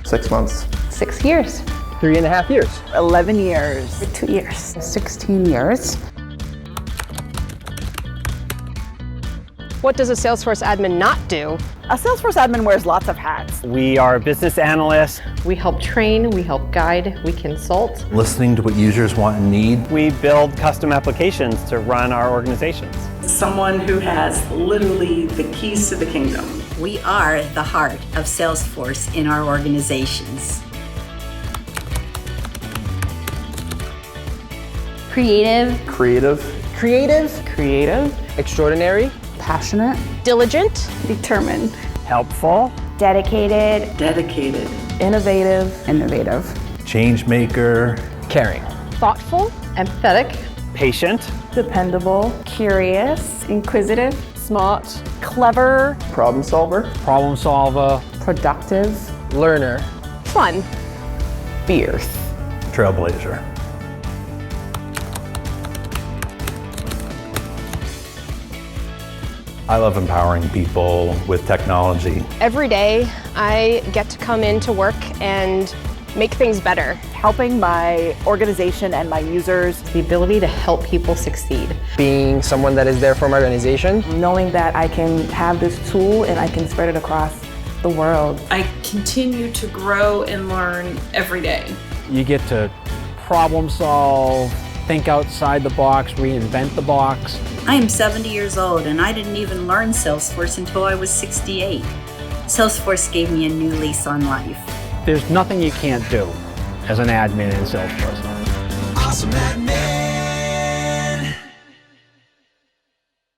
6 months. 6 years. 3.5 years. 11 years. 2 years. 16 years. What does a Salesforce admin not do? A Salesforce admin wears lots of hats. We are business analysts. We help train, we help guide, we consult. Listening to what users want and need. We build custom applications to run our organizations. Someone who has literally the keys to the kingdom. We are the heart of Salesforce in our organizations. Creative. Creative. Extraordinary. Passionate. Diligent. Determined. Helpful. Dedicated. Dedicated. Innovative. Change maker. Caring. Thoughtful. Empathetic. Patient. Dependable. Curious. Inquisitive. Smart. Clever. Problem solver. Problem solver. Productive. Learner. Fun. Fierce. Trailblazer. I love empowering people with technology. Every day, I get to come into work and make things better. Helping my organization and my users. The ability to help people succeed. Being someone that is there for my organization. Knowing that I can have this tool and I can spread it across the world. I continue to grow and learn every day. You get to problem solve, think outside the box, reinvent the box. I am 70 years old and I didn't even learn Salesforce until I was 68. Salesforce gave me a new lease on life. There's nothing you can't do as an admin in Salesforce. Awesome admin.